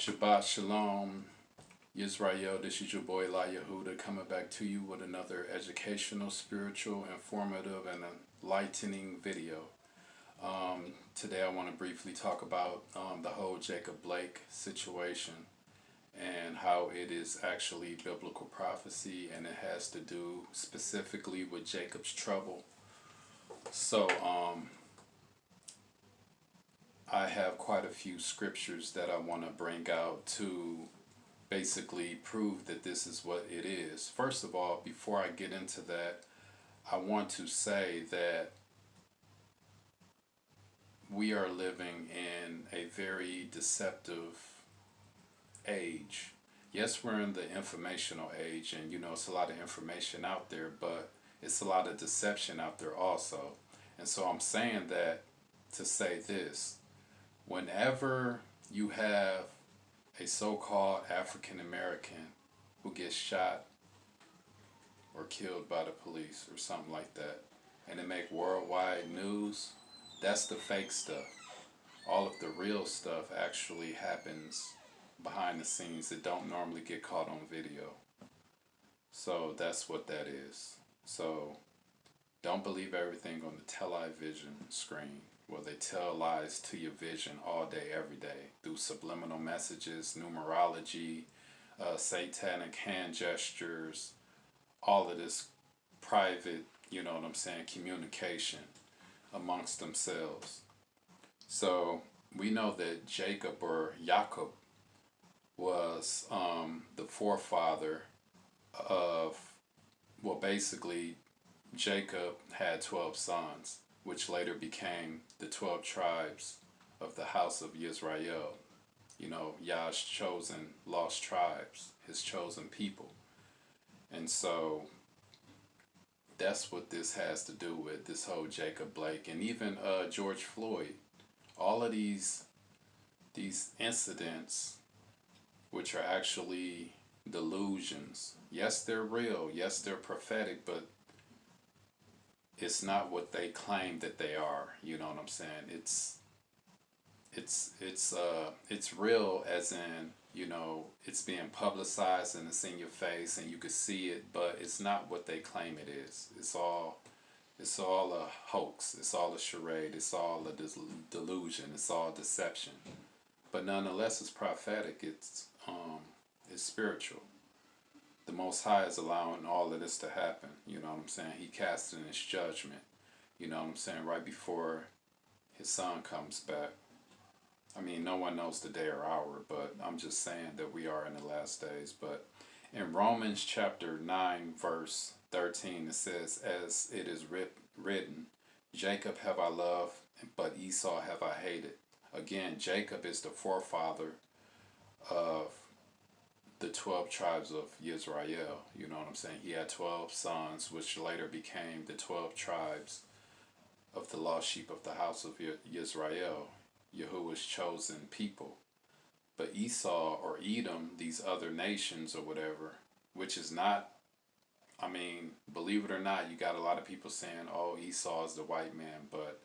Shabbat Shalom, Yisrael. This is your boy La Yehuda coming back to you with another educational, spiritual, informative, and enlightening video. Today I want to briefly talk about the whole Jacob Blake situation and how it is actually biblical prophecy, and it has to do specifically with Jacob's trouble. So I have quite a few scriptures that I want to bring out to basically prove that this is what it is. First of all, before I get into that, I want to say that we are living in a very deceptive age. Yes, we're in the informational age, and it's a lot of information out there, but it's a lot of deception out there also. And so I'm saying that to say this: whenever you have a so-called African American who gets shot or killed by the police or something like that, and they make worldwide news, that's the fake stuff. All of the real stuff actually happens behind the scenes. It don't normally get caught on video. So that's what that is. So don't believe everything on the television screen. Well, they tell lies to your vision all day, every day, through subliminal messages, numerology, satanic hand gestures, all of this private, communication amongst themselves. So we know that Jacob, or Jacob, was the forefather of, well, basically Jacob had 12 sons, which later became the 12 tribes of the house of Yisrael. Yah's chosen lost tribes, his chosen people. And so that's what this has to do with, this whole Jacob Blake, and even George Floyd. All of these incidents, which are actually delusions. Yes, they're real. Yes, they're prophetic, but it's not what they claim that they are. You know what I'm saying? It's real, as in, it's being publicized and it's in your face and you can see it, but it's not what they claim it is. It's all a hoax. It's all a charade. It's all a delusion. It's all deception. But nonetheless, it's prophetic. It's spiritual. The Most High is allowing all of this to happen. You know what I'm saying? He casting his judgment. You know what I'm saying? Right before his son comes back. I mean, no one knows the day or hour, but I'm just saying that we are in the last days. But in Romans chapter 9, verse 13, it says, "As it is written, Jacob have I loved, but Esau have I hated." Again, Jacob is the forefather of the 12 tribes of Israel. You know what I'm saying? He had 12 sons, which later became the 12 tribes of the lost sheep of the house of Israel, Yahuwah's chosen people. But Esau, or Edom, these other nations or whatever, which is not, believe it or not, you got a lot of people saying, oh, Esau is the white man, but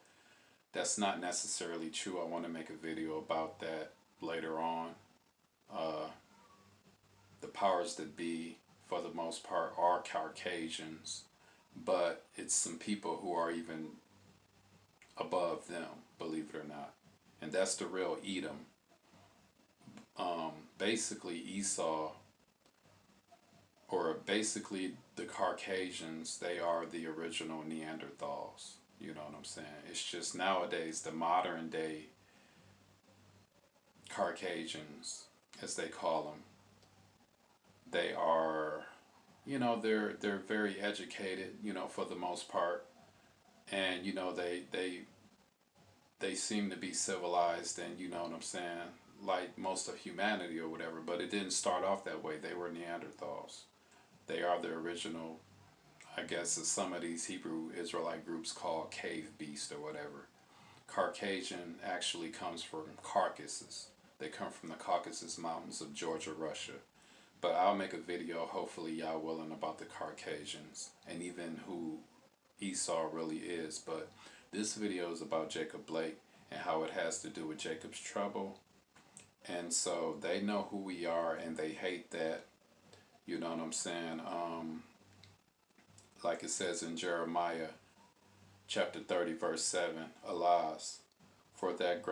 that's not necessarily true. I want to make a video about that later on. The powers that be, for the most part, are Caucasians, but it's some people who are even above them, believe it or not. And that's the real Edom. Basically Esau, or basically the Caucasians, they are the original Neanderthals. You know what I'm saying? It's just nowadays the modern day Caucasians, as they call them, they are, they're very educated, for the most part, and they seem to be civilized, and you know what I'm saying, like most of humanity or whatever. But it didn't start off that way. They were Neanderthals. They are the original, I guess, as some of these Hebrew Israelite groups call cave beast or whatever. Caucasian actually comes from Caucasus. They come from the Caucasus Mountains of Georgia, Russia. But I'll make a video, hopefully y'all willing, about the Caucasians and even who Esau really is. But this video is about Jacob Blake and how it has to do with Jacob's trouble And so they know who we are and they hate that. You know what I'm saying? Like it says in Jeremiah chapter 30, verse 7, Alas, for that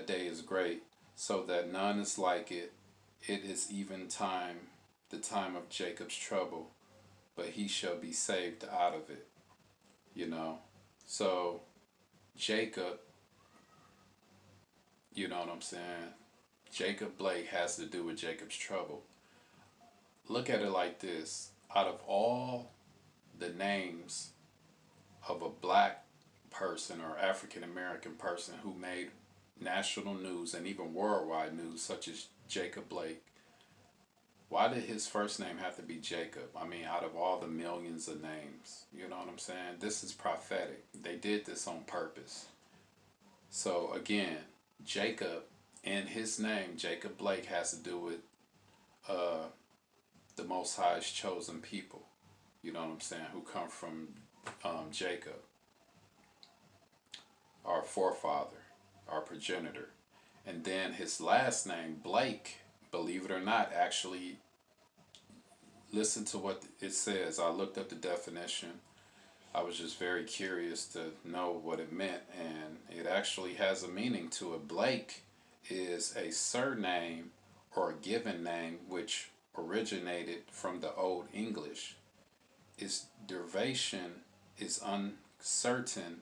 day is great, so that none is like it. It is even time, the time of Jacob's trouble, but he shall be saved out of it. You know? So Jacob, you know what I'm saying? Jacob Blake has to do with Jacob's trouble. Look at it like this. Out of all the names of a black person or African American person who made national news and even worldwide news, such as Jacob Blake, why did his first name have to be Jacob? I mean, out of all the millions of names, you know what I'm saying? This is prophetic. They did this on purpose. So again, Jacob and his name, Jacob Blake, has to do with uh, the Most High's chosen people. You know what I'm saying? Who come from Jacob, our forefather, our progenitor. And then his last name, Blake, believe it or not, actually, listen to what it says. I looked up the definition. I was just very curious to know what it meant, and it actually has a meaning to it. Blake is a surname or a given name which originated from the Old English. Its derivation is uncertain.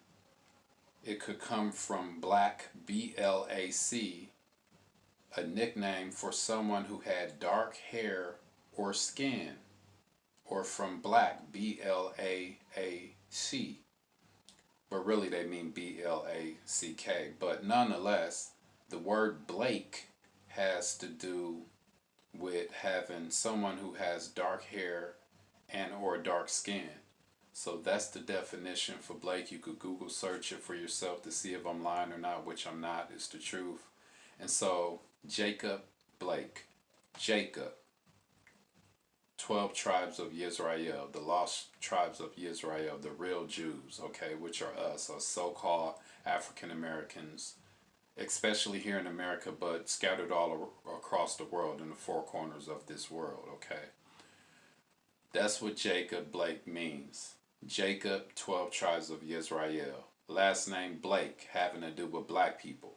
It could come from black, BLAC, a nickname for someone who had dark hair or skin, or from black, BLAAC, but really they mean BLACK. But nonetheless, the word Blake has to do with having someone who has dark hair and or dark skin. So that's the definition for Blake. You could Google search it for yourself to see if I'm lying or not, which I'm not. It's the truth. And so Jacob Blake, Jacob, 12 tribes of Israel, the lost tribes of Israel, the real Jews, okay, which are us so-called African Americans, especially here in America, but scattered all across the world in the four corners of this world, okay? That's what Jacob Blake means. Jacob, 12 tribes of Israel. Last name Blake, having to do with black people.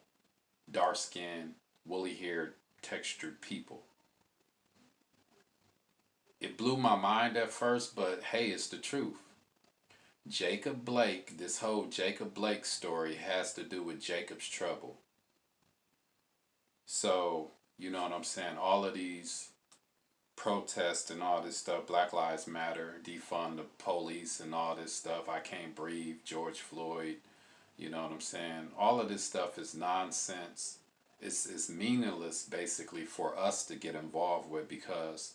Dark skinned, woolly haired, textured people. It blew my mind at first, but hey, it's the truth. Jacob Blake, this whole Jacob Blake story has to do with Jacob's trouble. So, you know what I'm saying? All of these protests and all this stuff, Black Lives Matter, defund the police and all this stuff, I can't breathe, George Floyd, you know what I'm saying? All of this stuff is nonsense. It's meaningless basically for us to get involved with because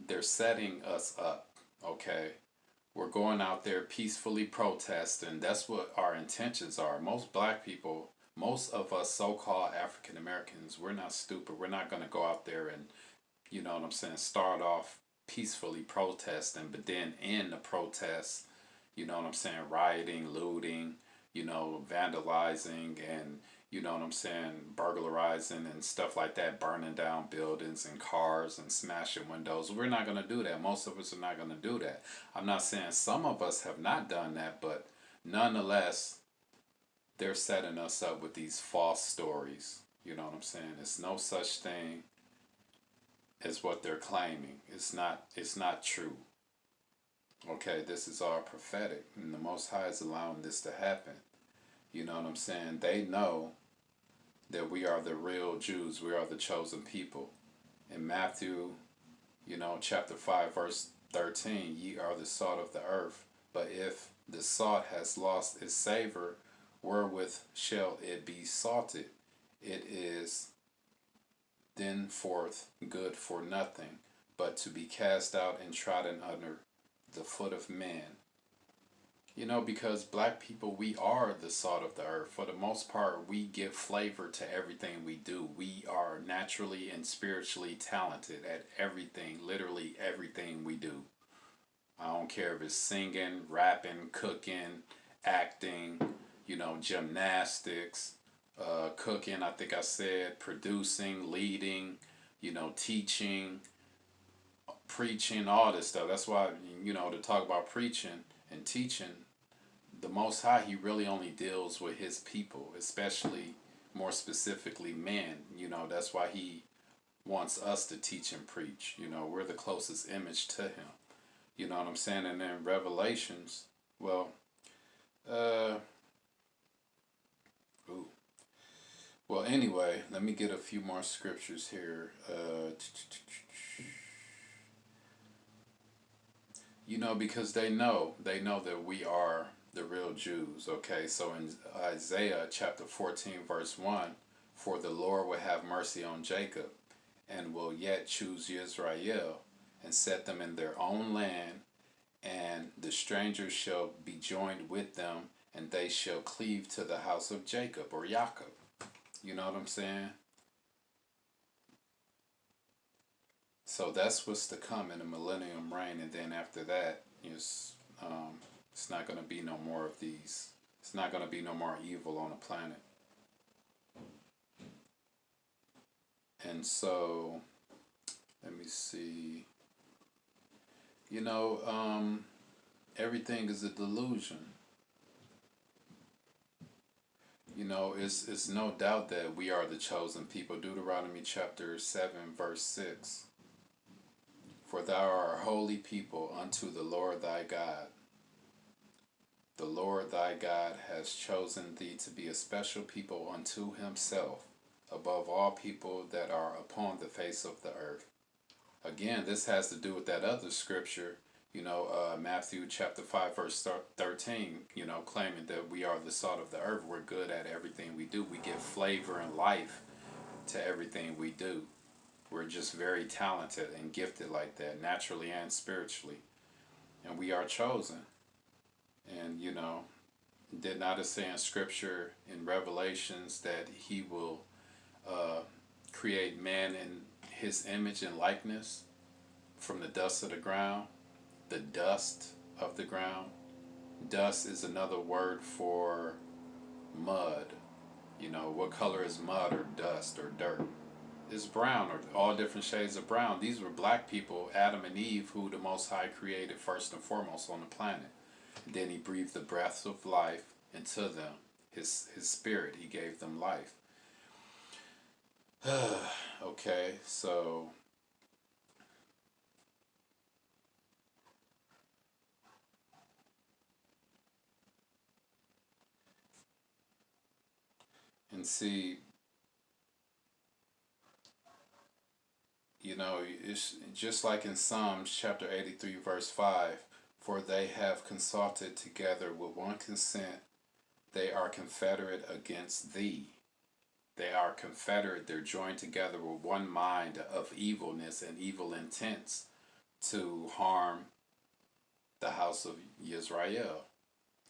they're setting us up, okay? We're going out there peacefully protesting. That's what our intentions are. Most black people, most of us so-called African Americans, we're not stupid. We're not going to go out there and, you know what I'm saying, start off peacefully protesting, but then end the protest, you know what I'm saying, rioting, looting, you know, vandalizing, and you know what I'm saying, burglarizing and stuff like that, burning down buildings and cars and smashing windows. We're not going to do that. Most of us are not going to do that. I'm not saying some of us have not done that, but nonetheless, they're setting us up with these false stories. You know what I'm saying? It's no such thing as what they're claiming. It's not true. Okay, this is all prophetic, and the Most High is allowing this to happen. You know what I'm saying? They know that we are the real Jews. We are the chosen people. In Matthew, you know, chapter 5, verse 13, ye are the salt of the earth. But if the salt has lost its savor, wherewith shall it be salted? It is thenceforth good for nothing, but to be cast out and trodden under the foot of men. You know, because black people, we are the salt of the earth. For the most part, we give flavor to everything we do. We are naturally and spiritually talented at everything, literally everything we do. I don't care if it's singing, rapping, cooking, acting, you know, gymnastics, cooking, I think I said, producing, leading, teaching, preaching, all this stuff. That's why, to talk about preaching and teaching, the Most High, He really only deals with His people, especially more specifically men. That's why He wants us to teach and preach. We're the closest image to Him. You know what I'm saying? And then Revelations, well, uh, ooh. Well, anyway, let me get a few more scriptures here. Because they know that we are the real Jews. Okay, so in Isaiah chapter 14, verse 1, for the Lord will have mercy on Jacob and will yet choose Israel and set them in their own land, and the strangers shall be joined with them, and they shall cleave to the house of Jacob or Jacob. You know what I'm saying? So that's what's to come in the millennium reign, and then after that, it's not going to be no more of these. It's not going to be no more evil on the planet. And so, let me see. Everything is a delusion. It's no doubt that we are the chosen people. Deuteronomy chapter 7, verse 6. For thou art a holy people unto the Lord thy God. The Lord thy God has chosen thee to be a special people unto himself, above all people that are upon the face of the earth. Again, this has to do with that other scripture, Matthew chapter 5, verse 13, claiming that we are the salt of the earth. We're good at everything we do. We give flavor and life to everything we do. We're just very talented and gifted like that, naturally and spiritually. And we are chosen. And, did not it say in Scripture in Revelations that He will create man in His image and likeness from the dust of the ground? The dust of the ground. Dust is another word for mud. What color is mud or dust or dirt? It's brown, or all different shades of brown. These were black people, Adam and Eve, who the Most High created first and foremost on the planet. And then He breathed the breath of life into them. His spirit, He gave them life. Okay, so and see, it's just like in Psalms chapter 83, verse 5, for they have consulted together with one consent, they are confederate against thee. They are confederate, they're joined together with one mind of evilness and evil intents to harm the house of Israel.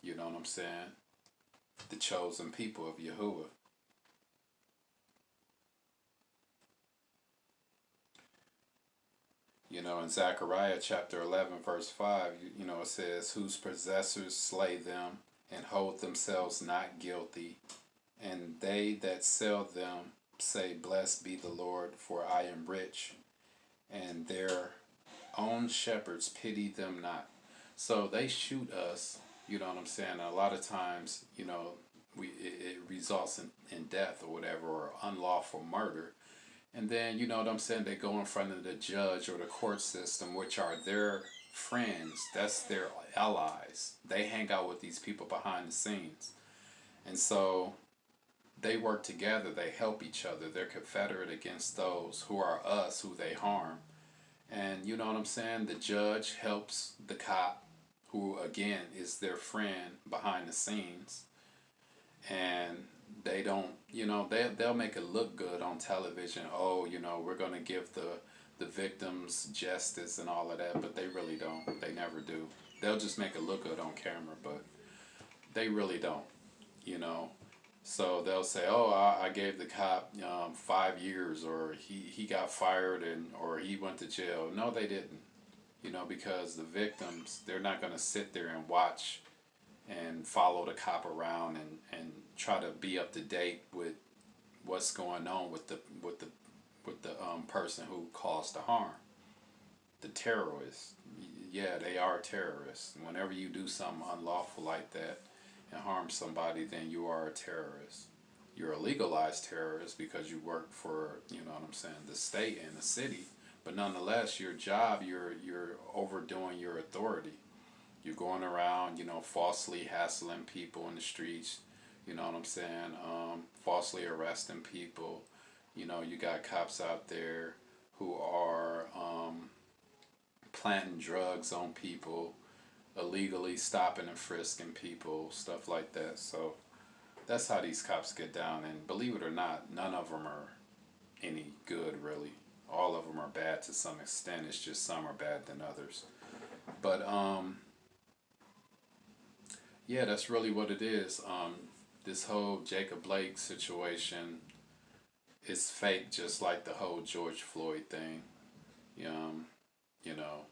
You know what I'm saying? The chosen people of Yahuwah. In Zechariah chapter 11, verse 5, it says, whose possessors slay them and hold themselves not guilty, and they that sell them say, blessed be the Lord, for I am rich, and their own shepherds pity them not. So they shoot us, you know what I'm saying? A lot of times, it results in death or whatever, or unlawful murder. And then, you know what I'm saying, they go in front of the judge or the court system, which are their friends, that's their allies. They hang out with these people behind the scenes. And so they work together, they help each other, they're confederate against those who are us, who they harm. And you know what I'm saying, the judge helps the cop, who again is their friend behind the scenes. And they don't, they'll make it look good on television. Oh, we're going to give the victims justice and all of that, but they really don't. They never do. They'll just make it look good on camera, but they really don't, So they'll say, oh, I gave the cop 5 years, or he got fired, or he went to jail. No, they didn't, because the victims, they're not going to sit there and watch and follow the cop around and try to be up to date with what's going on with the person who caused the harm. The terrorists, yeah, they are terrorists. Whenever you do something unlawful like that and harm somebody, then you are a terrorist. You're a legalized terrorist because you work for, you know what I'm saying, the state and the city. But nonetheless, your job, you're overdoing your authority. You're going around, falsely hassling people in the streets. You know what I'm saying? Falsely arresting people. You got cops out there who are planting drugs on people, illegally stopping and frisking people, stuff like that. So that's how these cops get down. And believe it or not, none of them are any good, really. All of them are bad to some extent. It's just some are bad than others. But yeah, that's really what it is. This whole Jacob Blake situation is fake, just like the whole George Floyd thing. Um, you know,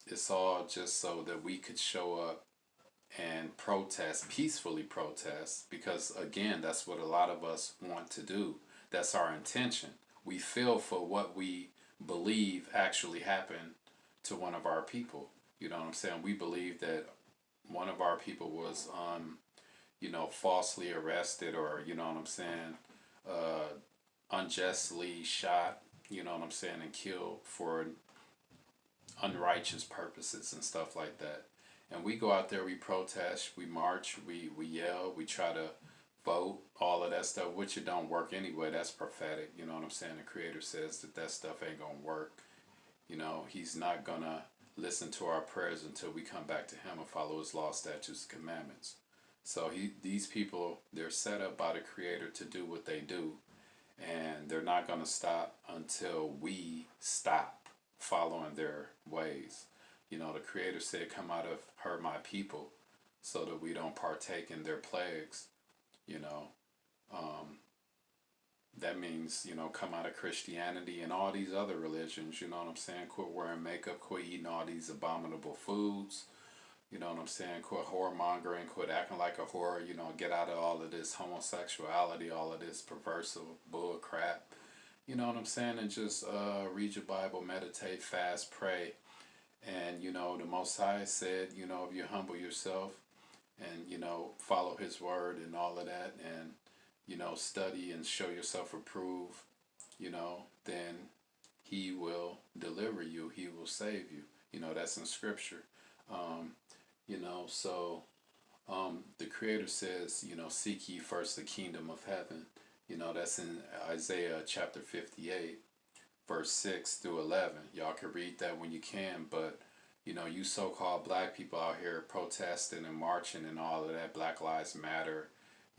it's all just so that we could show up and protest, peacefully protest, because again, that's what a lot of us want to do. That's our intention. We feel for what we believe actually happened to one of our people. You know what I'm saying? We believe that one of our people was, falsely arrested, or, you know what I'm saying, unjustly shot, you know what I'm saying, and killed for unrighteous purposes and stuff like that. And we go out there, we protest, we march, we yell, we try to vote, all of that stuff, which it don't work anyway. That's prophetic. You know what I'm saying? The Creator says that stuff ain't gonna work. He's not gonna listen to our prayers until we come back to Him and follow His law, statutes, and commandments. So these people, they're set up by the Creator to do what they do, and they're not gonna stop until we stop following their ways. The Creator said, "Come out of her, my people," so that we don't partake in their plagues. You know, um, that means, come out of Christianity and all these other religions. You know what I'm saying? Quit wearing makeup, quit eating all these abominable foods. You know what I'm saying? Quit whoremongering, quit acting like a whore. Get out of all of this homosexuality, all of this perversive bull crap. You know what I'm saying? And just read your Bible, meditate, fast, pray. And, the Most High said, if you humble yourself and, follow His word and all of that, and, study and show yourself approved, then He will deliver you. He will save you. That's in Scripture. Um, so the Creator says, seek ye first the kingdom of heaven. That's in Isaiah chapter 58, verse 6 through 11. Y'all can read that when you can, but you so-called black people out here protesting and marching and all of that, Black Lives Matter,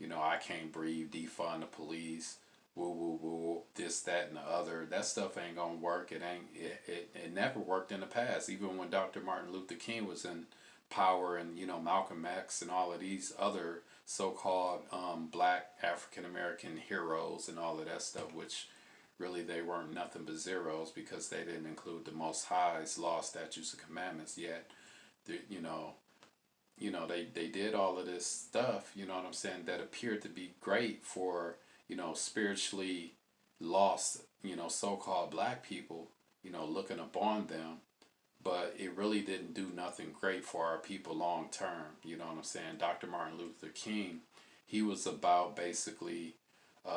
I can't breathe, defund the police, woo woo woo, this, that, and the other. That stuff ain't gonna work. It never worked in the past. Even when Dr. Martin Luther King was in power, and Malcolm X and all of these other so-called black African American heroes and all of that stuff, which really they weren't nothing but zeros because they didn't include the Most High's law, statutes, and commandments. Yet, they did all of this stuff. You know what I'm saying? That appeared to be great for spiritually lost so-called black people. Looking upon them, but it really didn't do nothing great for our people long term. You know what I'm saying? Dr. Martin Luther King, he was about basically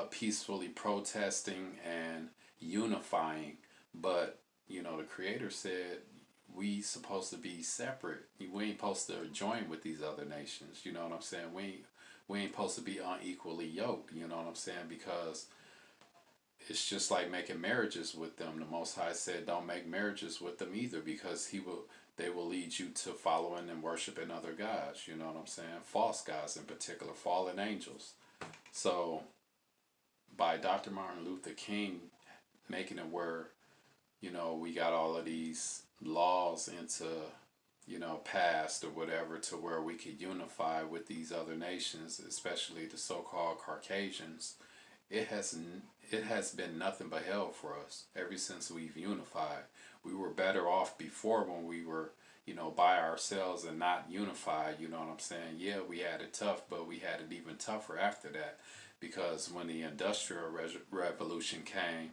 peacefully protesting and unifying, but the Creator said we supposed to be separate. We ain't supposed to join with these other nations. You know what I'm saying? We ain't supposed to be unequally yoked. You know what I'm saying? Because it's just like making marriages with them. The Most High said, don't make marriages with them either, because they will lead you to following and worshiping other gods. You know what I'm saying? False gods in particular, fallen angels. So by Dr. Martin Luther King making it where, we got all of these laws into, passed or whatever, to where we could unify with these other nations, especially the so-called Caucasians, it has been nothing but hell for us ever since we've unified. We were better off before when we were, by ourselves and not unified. You know what I'm saying? Yeah, we had it tough, but we had it even tougher after that, because when the Industrial Revolution came,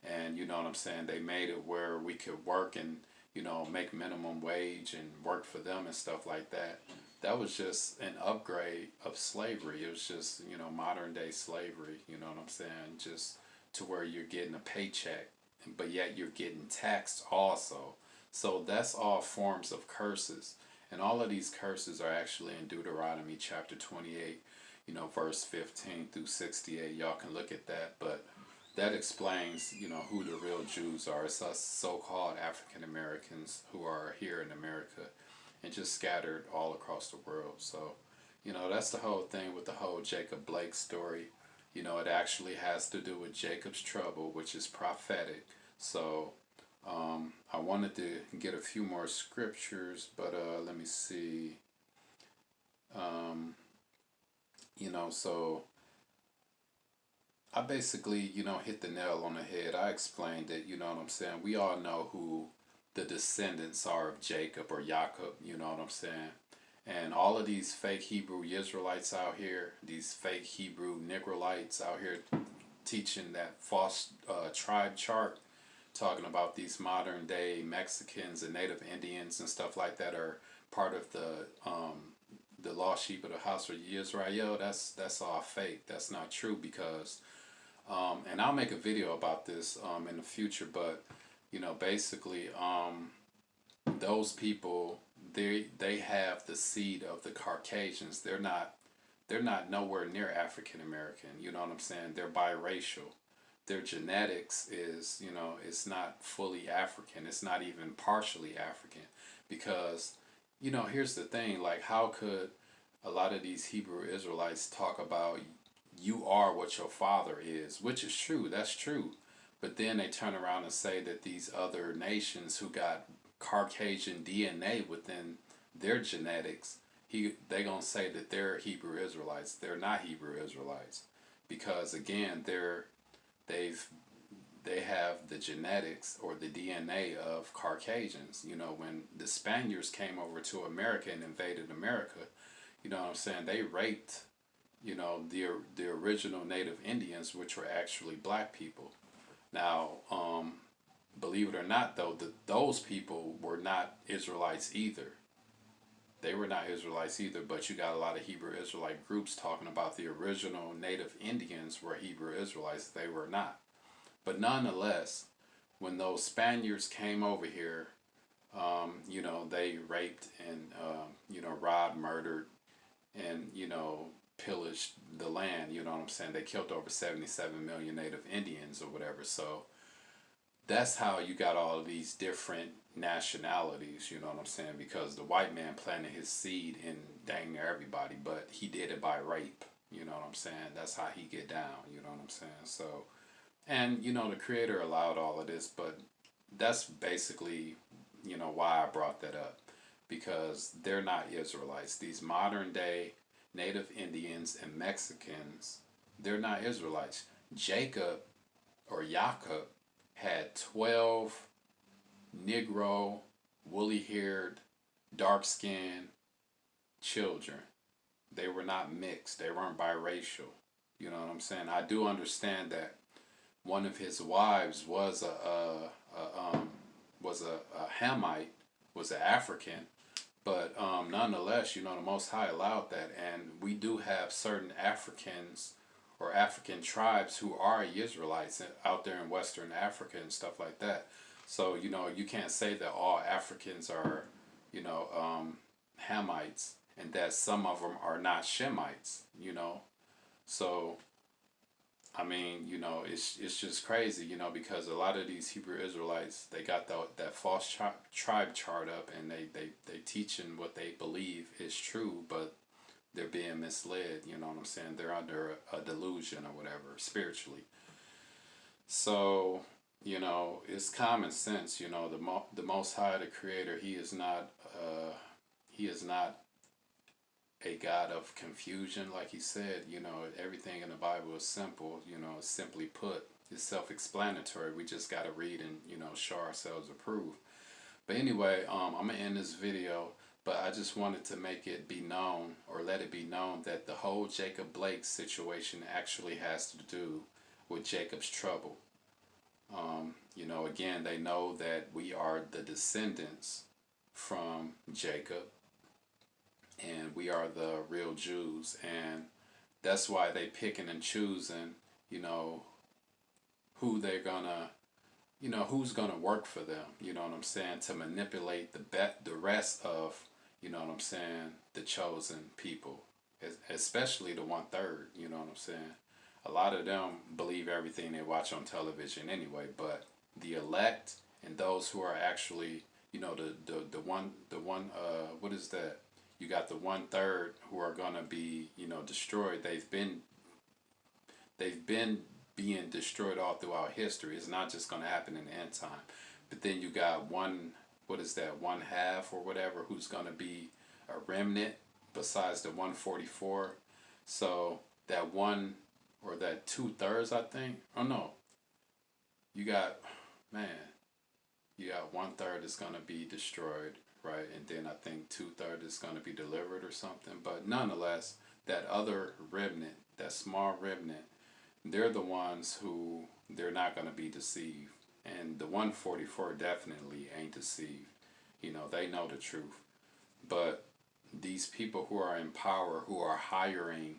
and you know what I'm saying, they made it where we could work and make minimum wage and work for them and stuff like that. That was just an upgrade of slavery. It was just modern day slavery. You know what I'm saying? Just to where you're getting a paycheck, but yet you're getting taxed also. So that's all forms of curses. And all of these curses are actually in Deuteronomy chapter 28, verse 15 through 68. Y'all can look at that. But that explains, who the real Jews are. It's us so-called African Americans who are here in America and just scattered all across the world. So, that's the whole thing with the whole Jacob Blake story. It actually has to do with Jacob's trouble, which is prophetic. So, I wanted to get a few more scriptures, but let me see. So I basically, hit the nail on the head. I explained it, you know what I'm saying? We all know who the descendants are of Jacob or Jacob, you know what I'm saying? And all of these fake Hebrew Israelites out here, these fake Hebrew Negroites out here teaching that false tribe chart, talking about these modern day Mexicans and Native Indians and stuff like that are part of the lost sheep of the house of Israel. That's all fake. That's not true, because and I'll make a video about this in the future, but basically those people, they have the seed of the Caucasians. They're not nowhere near African American. You know what I'm saying? They're biracial. Their genetics is, it's not fully African. It's not even partially African, because here's the thing, like, how could a lot of these Hebrew Israelites talk about you are what your father is, which is true, that's true. But then they turn around and say that these other nations who got Caucasian DNA within their genetics, they gonna say that they're Hebrew Israelites. They're not Hebrew Israelites, because again, they've they have the genetics or the DNA of Caucasians. When the Spaniards came over to America and invaded America, you know what I'm saying, they raped, the original Native Indians, which were actually black people. Now, believe it or not, though, those people were not Israelites either. They were not Israelites either, but you got a lot of Hebrew Israelite groups talking about the original Native Indians were Hebrew Israelites. They were not. But nonetheless, when those Spaniards came over here, they raped and, robbed, murdered, and, pillaged the land. You know what I'm saying? They killed over 77 million Native Indians or whatever. So that's how you got all of these different nationalities, you know what I'm saying? Because the white man planted his seed in dang near everybody, but he did it by rape, you know what I'm saying? That's how he get down, you know what I'm saying? So, and the creator allowed all of this, but that's basically, why I brought that up, because they're not Israelites. These modern day Native Indians and Mexicans, they're not Israelites. Jacob or Jacob had 12 Negro, woolly-haired, dark-skinned children. They were not mixed. They weren't biracial. You know what I'm saying? I do understand that one of his wives was a Hamite, was an African, but nonetheless, the Most High allowed that, and we do have certain Africans or African tribes who are Israelites out there in Western Africa and stuff like that. So, you can't say that all Africans are, Hamites, and that some of them are not Shemites, So, I mean, it's just crazy, because a lot of these Hebrew Israelites, they got that false tribe chart up, and they teaching what they believe is true, but they're being misled, you know what I'm saying? They're under a delusion or whatever, spiritually. So, it's common sense, the Most High, the Creator, He is not a God of confusion, like He said. Everything in the Bible is simple, simply put. It's self-explanatory. We just got to read and, show ourselves approved. But anyway, I'm gonna end this video, but I just wanted to make it be known, or let it be known, that the whole Jacob Blake situation actually has to do with Jacob's trouble. You know, again, they know that we are the descendants from Jacob, and we are the real Jews, and that's why they picking and choosing, you know, who they're gonna, who's gonna work for them. You know what I'm saying? To manipulate the rest of, you know what I'm saying, the chosen people, especially the 1/3. You know what I'm saying? A lot of them believe everything they watch on television anyway, but the elect and those who are actually, what is that? You got the 1/3 who are gonna be, destroyed. They've been being destroyed all throughout history. It's not just gonna happen in the end time. But then you got one, what is that, one half or whatever, who's gonna be a remnant besides the 144. So that one, or that 2/3, I think. Oh no, you got, man, you got 1/3 is gonna be destroyed, right? And then I think 2/3 is gonna be delivered or something. But nonetheless, that other remnant, that small remnant, they're the ones who, they're not gonna be deceived. And the 144 definitely ain't deceived. They know the truth. But these people who are in power, who are hiring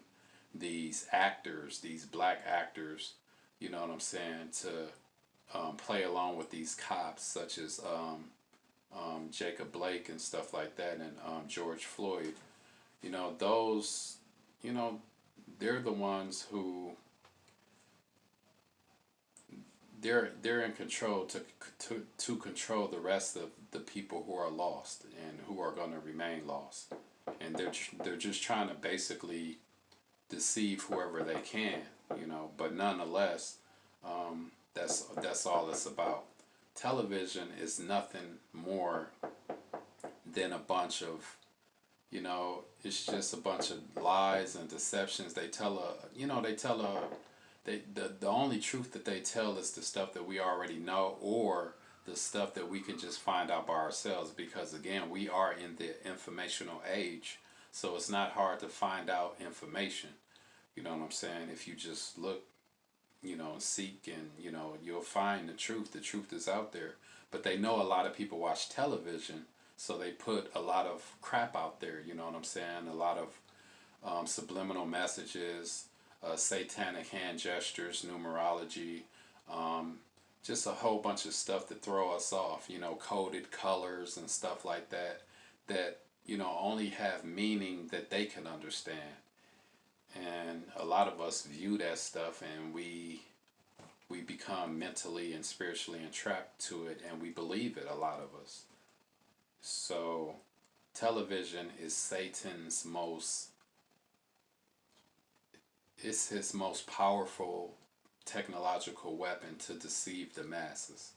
these actors, these black actors, you know what I'm saying, to play along with these cops, such as Jacob Blake and stuff like that, and George Floyd. Those, you know, they're the ones who, they're in control to control the rest of the people who are lost and who are going to remain lost, and they're just trying to basically deceive whoever they can, But nonetheless, that's all it's about. Television is nothing more than a bunch of, it's just a bunch of lies and deceptions. They tell the only truth that they tell is the stuff that we already know, or the stuff that we can just find out by ourselves, because again, we are in the informational age, so it's not hard to find out information. You know what I'm saying? If you just look, seek, and you'll find the truth. The truth is out there. But they know a lot of people watch television, so they put a lot of crap out there. You know what I'm saying? A lot of subliminal messages, satanic hand gestures, numerology, just a whole bunch of stuff to throw us off. Coded colors and stuff like that. That only have meaning that they can understand. And a lot of us view that stuff, and we become mentally and spiritually entrapped to it, and we believe it, a lot of us. So television is Satan's it's his most powerful technological weapon to deceive the masses.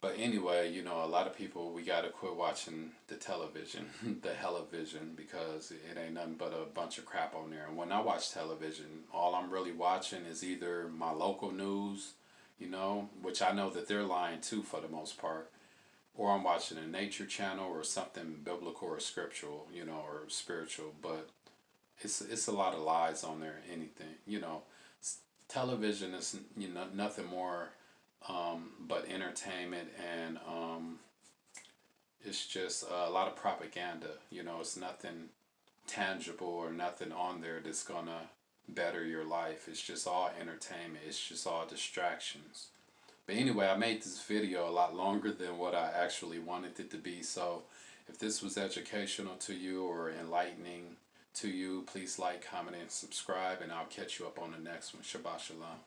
But anyway, a lot of people, we gotta quit watching the television, the television, because it ain't nothing but a bunch of crap on there. And when I watch television, all I'm really watching is either my local news, which I know that they're lying too for the most part, or I'm watching a nature channel or something biblical or scriptural, or spiritual. But it's a lot of lies on there. Anything, television is nothing more but entertainment, and it's just a lot of propaganda. It's nothing tangible or nothing on there that's gonna better your life. It's just all entertainment. It's just all distractions. But anyway, I made this video a lot longer than what I actually wanted it to be. So if this was educational to you or enlightening to you, please like, comment, and subscribe, and I'll catch you up on the next one. Shabbat Shalom.